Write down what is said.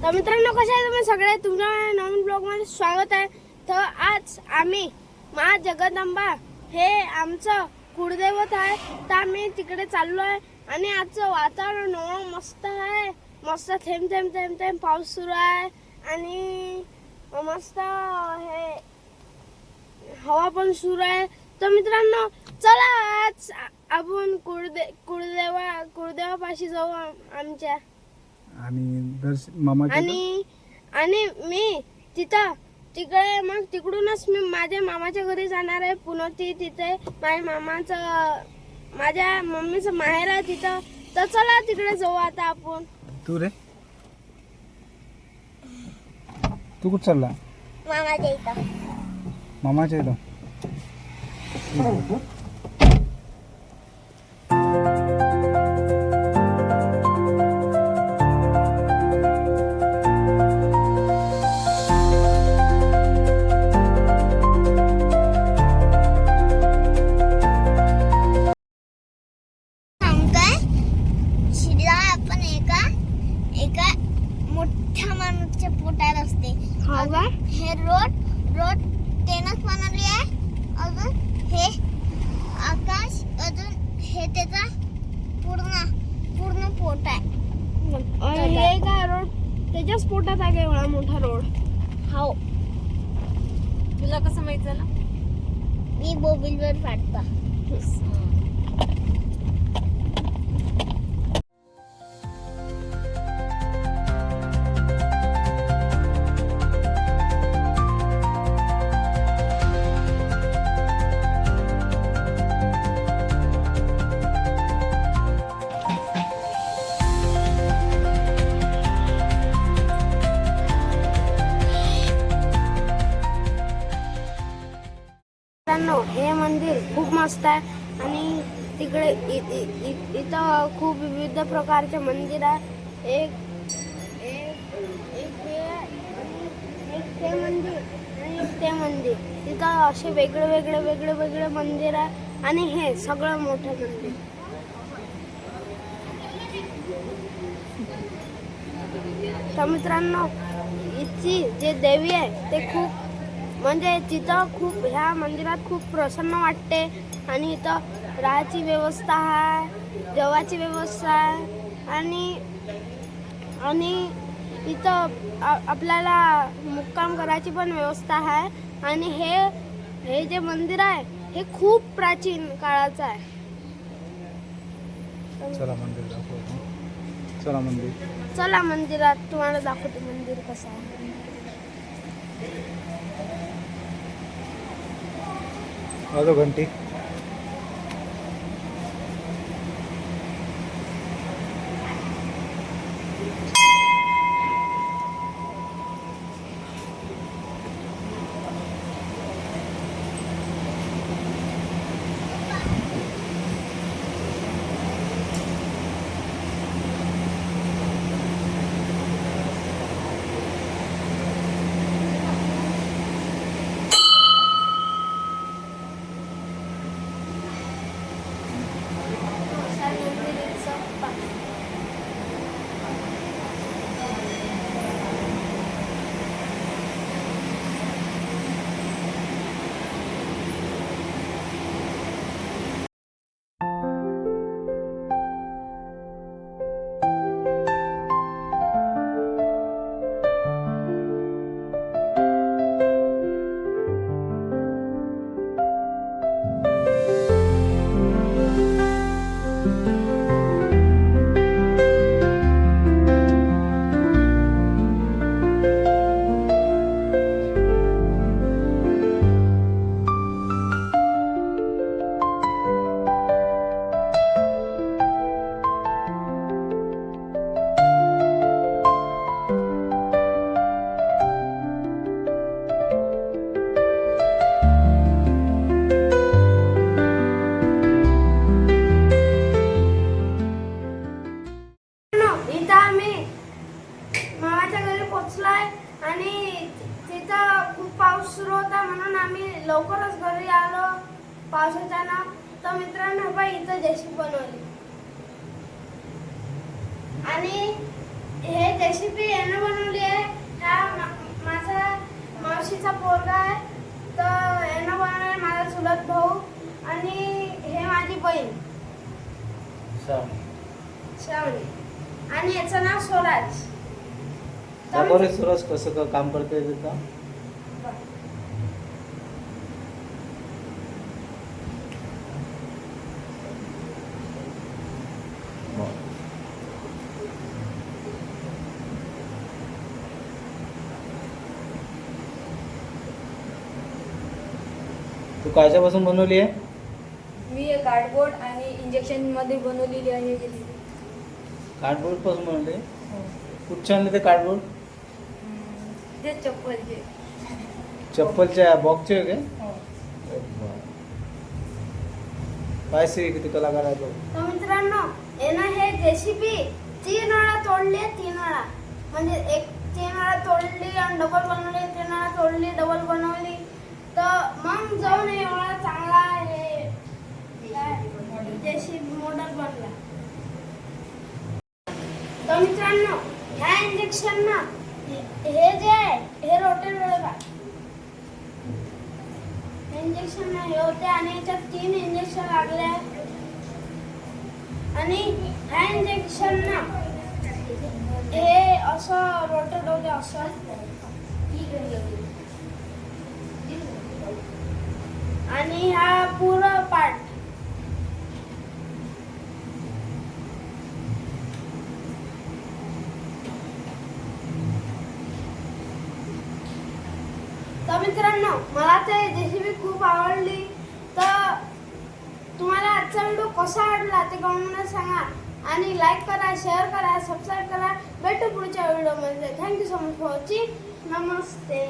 तर मित्रांनो, कसे आहे तुम्ही सगळे? तुमच्या नवीन ब्लॉगमध्ये स्वागत आहे. तर आज आम्ही मा जगदंबा हे आमचं कुळदैवत आहे, तर आम्ही तिकडे चाललो आहे. आणि आजचं वातावरण मस्त आहे. मस्त थेंब थेंब थेंब थेंब पाऊस सुरू आहे आणि मस्त हे हवा पण सुरू आहे. तर मित्रांनो, चला आज आपण कुळदेवापाशी जाऊ आमच्या. आणि मामाच्या आणि मी तिकडे मग तिकडूनच मी माझ्या मामाच्या घरी जाणार आहे. पुनोती तिथे माझ्या मम्मीचं माहेर आहे तिथं. तर चला तिकडे जाऊ आता आपण. तू कुठं चालला? मामाच्या इथं. मामाच्या इथं. मोठ्या माणूसच्या पोटात असते. हे रोड तेनच बनवली आहे. अजून हे आकाश, अजून हे त्याचा पूर्ण पोट आहे. हे काय रोड त्याच्याच पोटात आहे? एवढा मोठा रोड. हो. तुला कसं माहित झालं? मी मोबाईलवर पाठवा. हे मंदिर खूप मस्त आहे आणि तिकडे इथं खूप विविध प्रकारचे मंदिर आहे. एक ते मंदिर आणि ते मंदिर. तिथं असे वेगळे मंदिर आहे आणि हे सगळं मोठं मंदिर. तर मित्रांनो, इथची जे देवी आहे ते खूप म्हणजे तिथं खूप ह्या मंदिरात खूप प्रसन्न वाटते. आणि इथं राहायची व्यवस्था आहे, जेवायची व्यवस्था आहे आणि इथं आपल्याला मुक्काम करायची पण व्यवस्था आहे. आणि हे जे मंदिर आहे हे खूप प्राचीन काळाचं आहे. चला मंदिरात तुम्हाला दाखवते मंदिर कसं आहे. घंटी आणि तिथं खूप पाऊस सुरू होता म्हणून आम्ही लवकरच घरी आलो पावसाच्या ना. तर मित्रांनो बाई इथं जेसीबी बनवली आणि हे जेसीबी यानं बनवली आहे. हा माझा मावशीचा पोरगा आहे. तर यानं बनवलं माझा चुलत भाऊ आणि हे माझी बहीण श्रावणी आणि याचं नाव स्वराज. बरं सुरज कसं काम करते का? तू कायच्यापासून बनवली आहे? मी कार्डबोर्ड आणि इंजेक्शन मध्ये बनवलेली आहे. कार्डबोर्ड पासून बनवले? कुठचे आणले ते कार्डबोर्ड? ते चप्पलचे. चप्पलच्या बॉक्सचे काय? हो. पायसे किती कलाकार आहे तो. तर मित्रांनो यानं हे जेसीबी 3 वेळा तोडले. 3 वेळा म्हणजे 3 वेळा तोडली आणि डबल बनवली, 3 वेळा तोडली डबल बनवली. तर मग जाऊन एवढा चांगला हे जेसीबी मॉडेल बनला. तर मित्रांनो ह्या इंजेक्शन ना हे जे आहे हे रोटेट बघा. इंजेक्शन हे होते आणि याच्यात 3 इंजेक्शन लागले आहेत. आणि ह्या इंजेक्शन ना हे असं रोटेट होते असं. आणि हा पूर्ण पार्ट तर मित्रांनो मला ते जेसीबी खूप आवडली. तर तुम्हाला आजचा व्हिडिओ कसा वाटला ते कमेंटमध्ये सांगा आणि लाईक करा, शेअर करा, सबस्क्राईब करा. भेटू पुढच्या व्हिडिओमध्ये. Thank you so much for watching. Namaste.